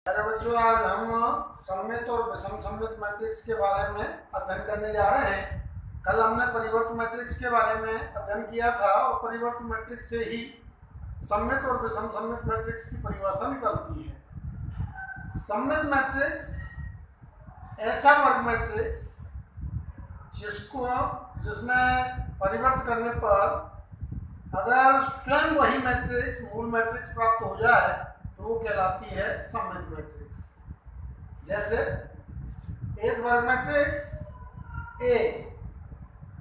अरे बच्चों, आज हम सममित और विषम सममित मैट्रिक्स के बारे में अध्ययन करने जा रहे हैं। कल हमने परिवर्त मैट्रिक्स के बारे में अध्ययन किया था और परिवर्त मैट्रिक्स से ही सममित और विषम सममित मैट्रिक्स की परिभाषा निकलती है। सममित मैट्रिक्स ऐसा वर्ग मैट्रिक्स जिसमें परिवर्त करने पर अगर स्वयं वही मैट्रिक्स मूल मैट्रिक्स प्राप्त हो जाए तो वो कहलाती है सममित मैट्रिक्स। जैसे एक वर्ग मैट्रिक्स ए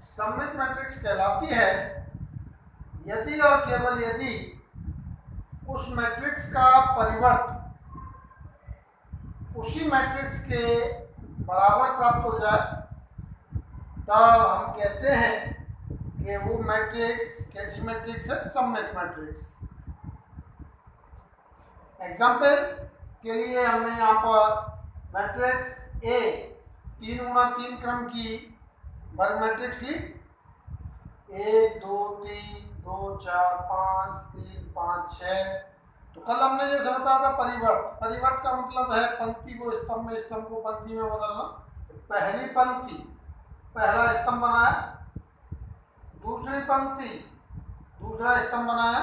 सममित मैट्रिक्स कहलाती है यदि और केवल यदि उस मैट्रिक्स का परिवर्त उसी मैट्रिक्स के बराबर प्राप्त हो जाए तब हम कहते हैं कि वो मैट्रिक्स कैसी मैट्रिक्स है, सममित मैट्रिक्स। एग्जाम्पल के लिए हमने यहाँ पर मैट्रिक्स ए 3 गुणा 3 क्रम की वर्ग मैट्रिक्स ली। 1 2 3 2 4 5 3 5 6। तो कल हमने जैसे बताया था परिवर्त का मतलब है पंक्ति को स्तंभ में, स्तंभ को पंक्ति में बदलना। पहली पंक्ति पहला स्तंभ बनाया, दूसरी पंक्ति दूसरा स्तंभ बनाया,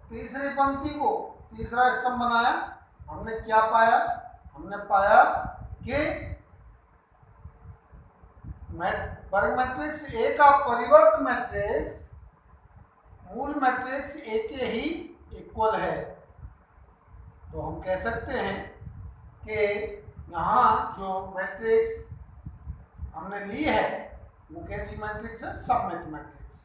तीसरी पंक्ति को तीसरा स्तंभ बनाया। हमने क्या पाया? हमने पाया कि वर्ग मैट्रिक्स ए का परिवर्त मैट्रिक्स मूल मैट्रिक्स ए के ही इक्वल है। तो हम कह सकते हैं कि यहाँ जो मैट्रिक्स हमने ली है वो कैसी मैट्रिक्स है? सममित मैट्रिक्स।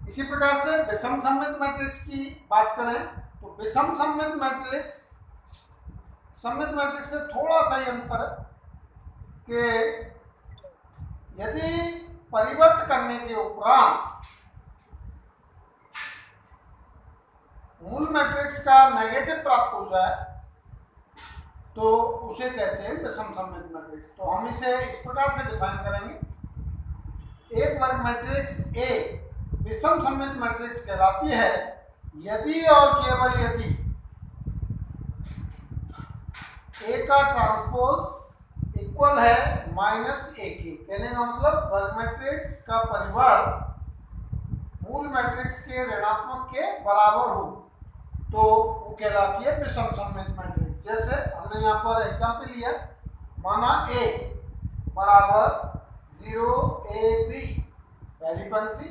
इसी प्रकार से विषम सममित मैट्रिक्स की बात करें तो विषम सममित मैट्रिक्स सममित मैट्रिक्स से थोड़ा सा ही अंतर है कि यदि परिवर्त करने के उपरांत मूल मैट्रिक्स का नेगेटिव प्राप्त हो जाए तो उसे कहते हैं विषम सममित मैट्रिक्स। तो हम इसे इस प्रकार से डिफाइन करेंगे। एक वर्ग मैट्रिक्स ए विषम सममित मैट्रिक्स कहलाती है यदि और केवल यदि ए का ट्रांसपोज इक्वल है माइनस ए के। कहने का मतलब वर्ग मैट्रिक्स का परिवर्त मूल मैट्रिक्स के ऋणात्मक के बराबर हो तो वो कहलाती है विषम सममित मैट्रिक्स। जैसे हमने यहाँ पर एग्जाम्पल लिया, माना ए बराबर 0 a b पहली पंक्ति,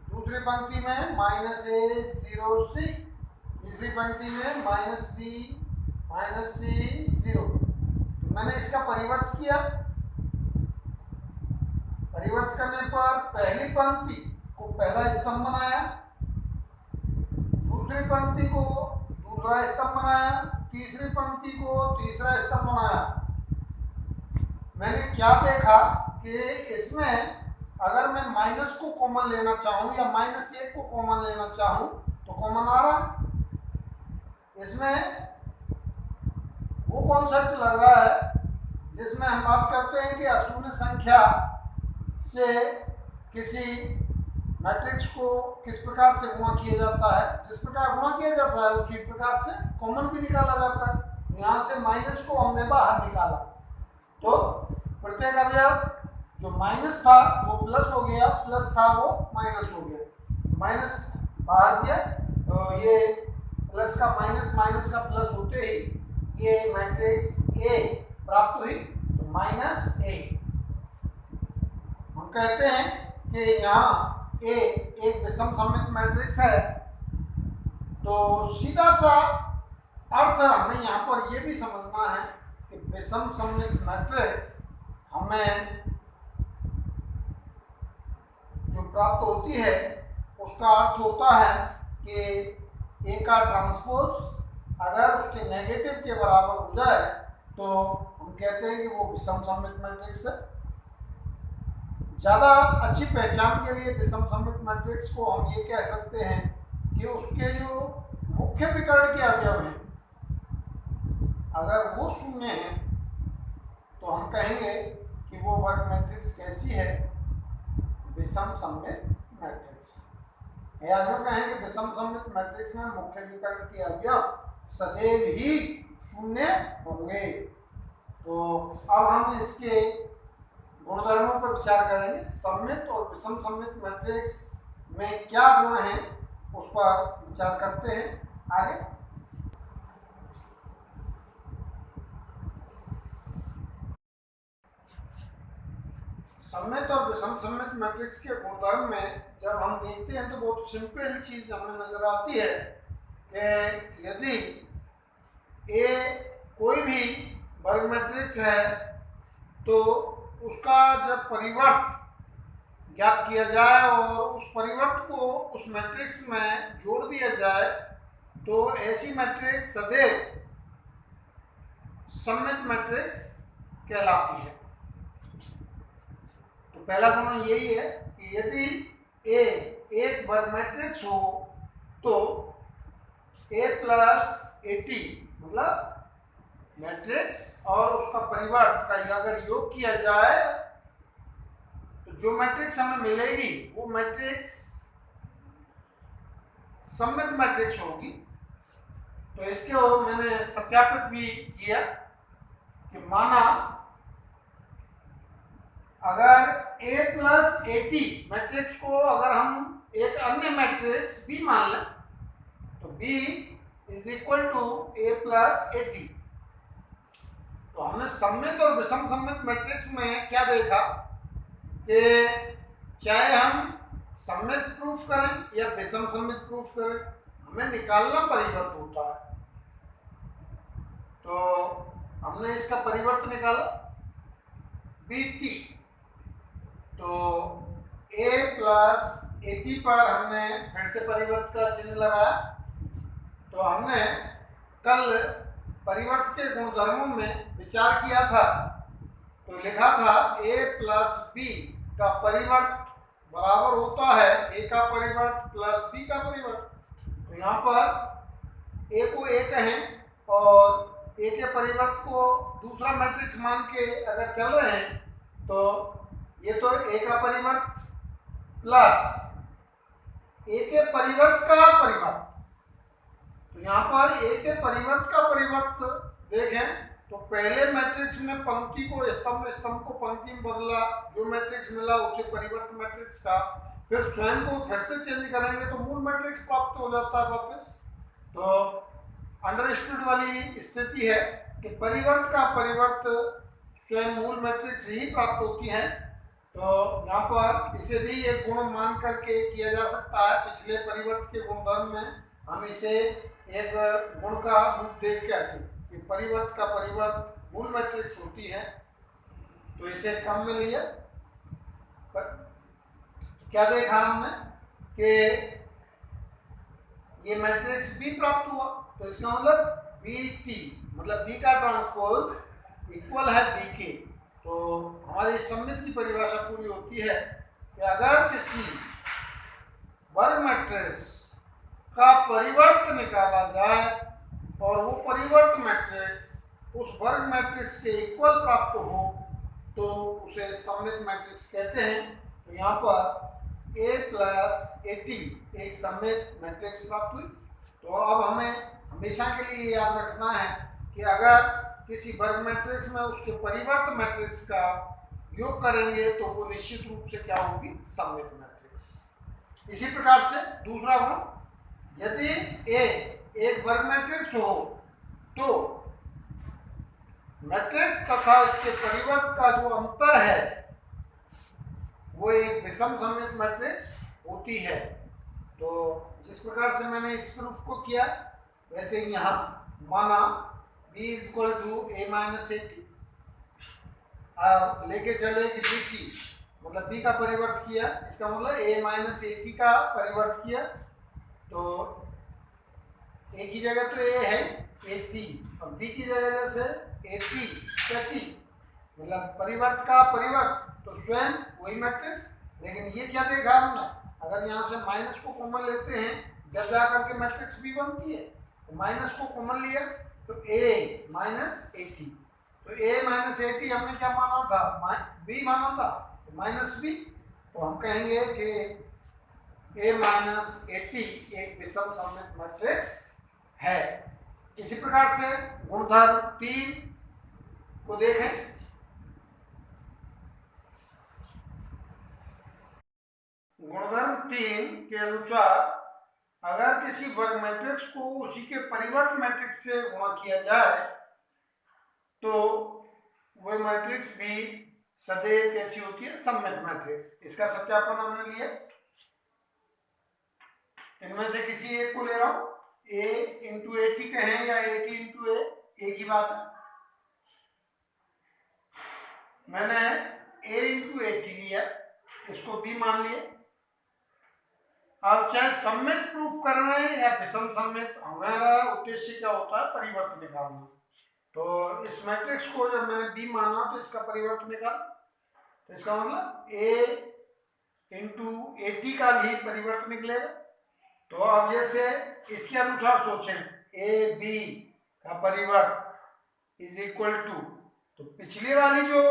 दूसरी पंक्ति में माइनस ए 0 c, तीसरी पंक्ति में माइनस b माइनस c 0। मैंने इसका परिवर्त किया। परिवर्त करने पर पहली पंक्ति को पहला स्तंभ बनाया, दूसरी पंक्ति को दूसरा स्तंभ बनाया, तीसरी पंक्ति को तीसरा स्तंभ बनाया। मैंने क्या देखा कि इसमें अगर मैं माइनस को कॉमन लेना चाहूँ या माइनस 1 को कॉमन लेना चाहूँ तो कॉमन आ रहा। इसमें वो कॉन्सेप्ट लग रहा है जिसमें हम बात करते हैं कि अशून्य संख्या से किसी मैट्रिक्स को किस प्रकार से गुणा किया जाता है। जिस प्रकार गुणा किया जाता है उसी प्रकार से कॉमन भी निकाला जाता है। यहाँ से माइनस को हमने बाहर निकाला तो प्रत्येक अवयव जो माइनस था वो प्लस हो गया, प्लस था वो माइनस हो गया। माइनस बाहर किया तो ये प्लस का माइनस, माइनस का प्लस होते ही ये मैट्रिक्स ए प्राप्त हुई तो माइनस ए। हम कहते हैं कि यहाँ ए एक विषम सममित मैट्रिक्स है। तो सीधा सा अर्थ हमें यहाँ पर यह भी समझना है कि विषम सममित मैट्रिक्स हमें जो प्राप्त होती है उसका अर्थ होता है कि ए का ट्रांसपोज अगर उसके नेगेटिव के बराबर हो जाए तो हम कहते हैं कि वो विषम सममित मैट्रिक्स है। ज़्यादा अच्छी पहचान के लिए विषम सममित मैट्रिक्स को हम ये कह सकते हैं कि उसके जो मुख्य विकर्ण के अवयव हैं अगर वो शून्य हैं तो हम कहेंगे कि वो वर्ग मैट्रिक्स कैसी है? विषम सममित मैट्रिक्स। या जो कहें कि विषम सममित मैट्रिक्स में मुख्य विकर्ण के अवयव सदैव ही शून्य होंगे। तो अब हम इसके गुणधर्मों पर विचार करेंगे। सममित और विषम सममित मैट्रिक्स में क्या गुण है उस पर विचार करते हैं आगे। सममित और विषम सममित मैट्रिक्स के गुणधर्म में जब हम देखते हैं तो बहुत सिंपल चीज हमें नजर आती है कि यदि ए कोई भी वर्ग मैट्रिक्स है तो उसका जब परिवर्त ज्ञात किया जाए और उस परिवर्त को उस मैट्रिक्स में जोड़ दिया जाए तो ऐसी मैट्रिक्स सदैव सममित मैट्रिक्स कहलाती है। तो पहला गुण यही है कि यदि ए एक वर्ग मैट्रिक्स हो तो ए प्लस एटी मतलब मैट्रिक्स और उसका परिवर्त का अगर योग किया जाए तो जो मैट्रिक्स हमें मिलेगी वो मैट्रिक्स सममित मैट्रिक्स होगी। तो इसके मैंने सत्यापित भी किया कि माना अगर a प्लस एटी मैट्रिक्स को अगर हम एक अन्य मैट्रिक्स b मान लें तो b is equal to a plus A T. तो हमने सममित और विषम सममित मैट्रिक्स में क्या देखा कि चाहे हम सममित प्रूफ करें या विषम सममित प्रूफ करें हमें निकालना परिवर्त होता है। तो हमने इसका परिवर्त निकाला bt। तो a प्लस एटी पर हमने फिर से परिवर्त का चिन्ह लगाया। तो हमने कल परिवर्त के गुणधर्मों में विचार किया था तो लिखा था a प्लस बी का परिवर्त बराबर होता है a का परिवर्त प्लस b का परिवर्त। तो यहाँ पर a को a कहें और a के परिवर्त को दूसरा मैट्रिक्स मान के अगर चल रहे हैं तो ये तो a का परिवर्त प्लस a के परिवर्त का परिवर्त। तो यहाँ पर a के परिवर्त का परिवर्त देखें तो पहले मैट्रिक्स में पंक्ति को स्तंभ, स्तंभ को पंक्ति में बदला, जो मैट्रिक्स मिला उसे परिवर्त मैट्रिक्स का, फिर स्वयं को फिर से चेंज करेंगे तो मूल मैट्रिक्स प्राप्त हो जाता है वापस। तो अंडरस्टूड वाली स्थिति है कि परिवर्त का परिवर्त स्वयं मूल मैट्रिक्स ही प्राप्त होती है। तो यहाँ पर इसे भी एक गुण मान करके किया जा सकता है। पिछले परिवर्त के गुणधर्म में हम इसे एक गुण का रूप देख करके कि परिवर्त का परिवर्त मूल मैट्रिक्स होती है तो इसे कम में लिया। क्या देखा हमने कि ये मैट्रिक्स B प्राप्त हुआ तो इसका मतलब BT मतलब B का ट्रांसपोज इक्वल है B के। तो हमारी सममित की परिभाषा पूरी होती है कि अगर किसी वर्ग मैट्रिक्स का परिवर्त निकाला जाए और वो परिवर्त मैट्रिक्स उस वर्ग मैट्रिक्स के इक्वल प्राप्त हो तो उसे सममित मैट्रिक्स कहते हैं। तो यहाँ पर a प्लस एटी एक सममित मैट्रिक्स प्राप्त हुई। तो अब हमें हमेशा के लिए याद रखना है कि अगर किसी वर्ग मैट्रिक्स में उसके परिवर्त मैट्रिक्स का योग करेंगे तो वो निश्चित रूप से क्या होगी, सममित मैट्रिक्स। इसी प्रकार से दूसरा गुण, यदि A एक वर्ग मैट्रिक्स हो तो मैट्रिक्स तथा इसके परिवर्त का जो अंतर है वो एक विषम सममित मैट्रिक्स होती है। तो जिस प्रकार से मैंने इस प्रूफ को किया वैसे ही यहाँ माना b is equal to a minus A T, अब लेके चले कि b मतलब b का परिवर्त किया, इसका मतलब a माइनस एटी का परिवर्त किया। तो a की जगह तो a है 80 और b की जगह जैसे 80 30 मतलब परिवर्त का परिवर्त तो स्वयं वही मैट्रिक्स। लेकिन ये क्या देखा हमने, अगर यहाँ से माइनस को कॉमन लेते हैं जब जाकर के मैट्रिक्स b बनती है तो माइनस को कॉमन लिया तो a माइनस एटी। तो a माइनस एटी हमने क्या माना था, b माना था तो माइनस b। तो हम कहेंगे कि a माइनस एटी एक विषम सममित मैट्रिक्स है। इसी प्रकार से गुणधर्म 3 को देखें। गुणधर्म 3 के अनुसार अगर किसी वर्ग मैट्रिक्स को उसी के परिवर्त मैट्रिक्स से गुणा किया जाए तो वह मैट्रिक्स भी सदैव कैसी होती है, सममित मैट्रिक्स। इसका सत्यापन हमने लिया। इनमें से किसी एक को ले रहा हूं, a इंटू ए टी कहें या ए टी इंटू ए की बात है। मैंने a इंटू ए टी लिया, इसको b मान लिया। अब चाहे सम्मित प्रूफ कर रहे हैं या विषम सम्मित, हमारा उद्देश्य क्या होता है, परिवर्त निकालना। तो इस मैट्रिक्स को जब मैंने b माना तो इसका परिवर्त निकाल, तो इसका मतलब a इंटू ए टी का भी परिवर्त निकलेगा। तो अब जैसे इसके अनुसार सोचें, ए बी का परिवर्त इज इक्वल टू, तो पिछली वाली जो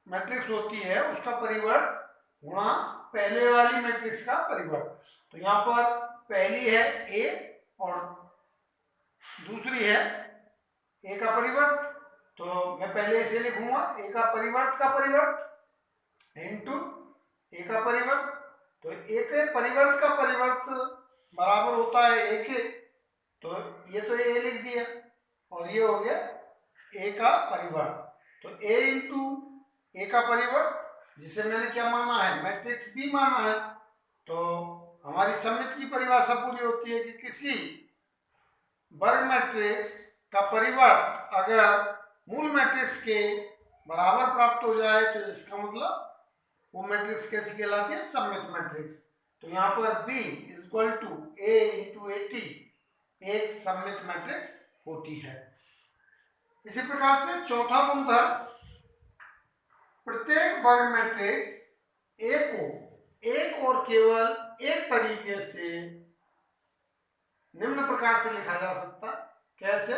मैट्रिक्स होती है उसका परिवर्त गुणा पहले वाली मैट्रिक्स का परिवर्त। तो यहाँ पर पहली है ए और दूसरी है ए का परिवर्त, तो मैं पहले इसे लिखूंगा ए का परिवर्त इंटू ए का परिवर्त। तो ए के परिवर्त का परिवर्त बराबर होता है ए के, तो ये तो ए लिख दिया और ये हो गया ए का परिवर्त। तो ए इंटू ए का परिवर्त, जिसे मैंने क्या माना है, मैट्रिक्स बी माना है। तो हमारी सममित की परिभाषा पूरी होती है कि किसी वर्ग मैट्रिक्स का परिवर्त अगर मूल मैट्रिक्स के बराबर प्राप्त हो जाए तो इसका मतलब वो मैट्रिक्स कैसी कहलाती है, सममित मैट्रिक्स। तो यहाँ पर B is equal to A into A T एक सममित मैट्रिक्स होती है। इसी प्रकार से चौथा गुणधर्म, प्रत्येक वर्ग मैट्रिक्स ए को एक और केवल एक तरीके से निम्न प्रकार से लिखा जा सकता। कैसे?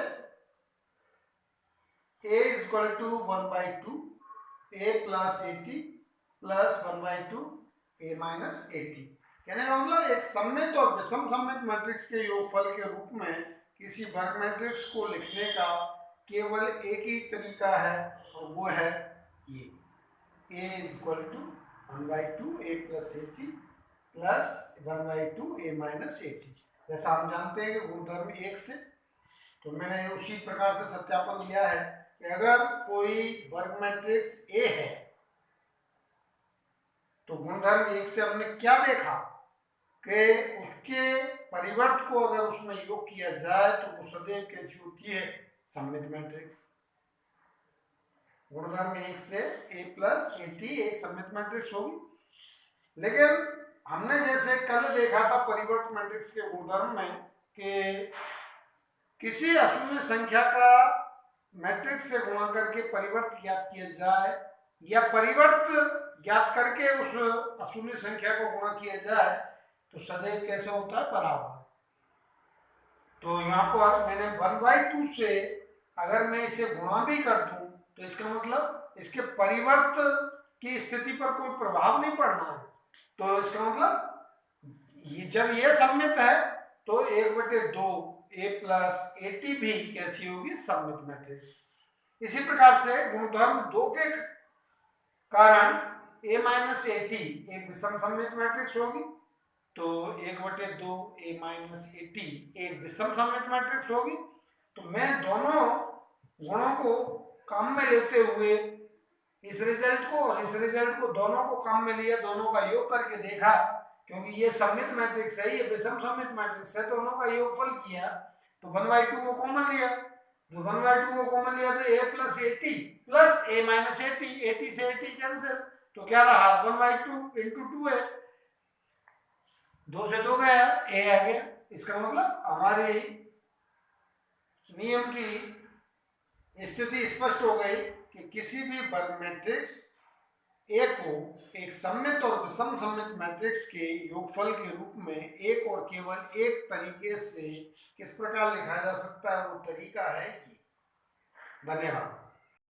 a is equal to 1/2 a plus A T plus 1/2 a minus A T. कहने का मतलब एक सममित और विषम सममित मैट्रिक्स के योगफल के रूप में किसी वर्ग मैट्रिक्स को लिखने का केवल एक ही तरीका है और वो है ये, a is equal to 1/2 a plus A T plus 1/2 a minus A T. जैसा हम जानते हैं कि गुणधर्म 1 से, तो मैंने उसी प्रकार से सत्यापन लिया है कि अगर कोई वर्ग मैट्रिक्स A है तो गुणधर्म 1 से हमने क्या देखा कि उसके परिवर्त को अगर उसमें योग किया जाए तो वो सदैव कैसी होती है, सममित मैट्रिक्स। गुणधर्म 1 से a प्लस ए टी एक सममित मैट्रिक्स होगी। लेकिन हमने जैसे कल देखा था परिवर्त मैट्रिक्स के गुणधर्म में कि किसी अशून्य संख्या का मैट्रिक्स से गुणा करके परिवर्त ज्ञात किया जाए या परिवर्त ज्ञात करके उस अशून्य संख्या को गुणा किया जाए तो सदैव कैसे होता है, बराबर। तो यहाँ पर मैंने 1/2 से अगर मैं इसे गुणा भी कर दूं तो इसका मतलब इसके परिवर्त की स्थिति पर कोई प्रभाव नहीं पड़ना है। तो इसका मतलब ये जब ये सममित है तो 1/2 a प्लस ए टी भी कैसी होगी, सममित मैट्रिक्स। इसी प्रकार से गुणधर्म 2 के कारण a माइनस ए टी एक विषम सममित मैट्रिक्स होगी। तो 1/2 a माइनस ए टी एक विषम सममित मैट्रिक्स होगी। तो मैं दोनों गुणों को काम में लेते हुए इस रिजल्ट को और इस रिजल्ट को दोनों को काम में लिया, दोनों का योग करके देखा, क्योंकि ये सममित मैट्रिक्स है, ये विषम सममित मैट्रिक्स है, दोनों का योगफल किया तो 1/2 को कॉमन लिया। जो 1/2 को कॉमन लिया तो a plus A T plus a minus A T से ए टी कैंसिल, तो क्या रहा 1/2 इंटू 2 है, 2 से 2 गया, a आ गया। इसका मतलब हमारे नियम की स्थिति स्पष्ट हो गई कि किसी भी वर्ग मैट्रिक्स ए को एक सममित और विषम सममित मैट्रिक्स के योगफल के रूप में एक और केवल एक तरीके से किस प्रकार लिखा जा सकता है, वो तरीका है ये। धन्यवाद।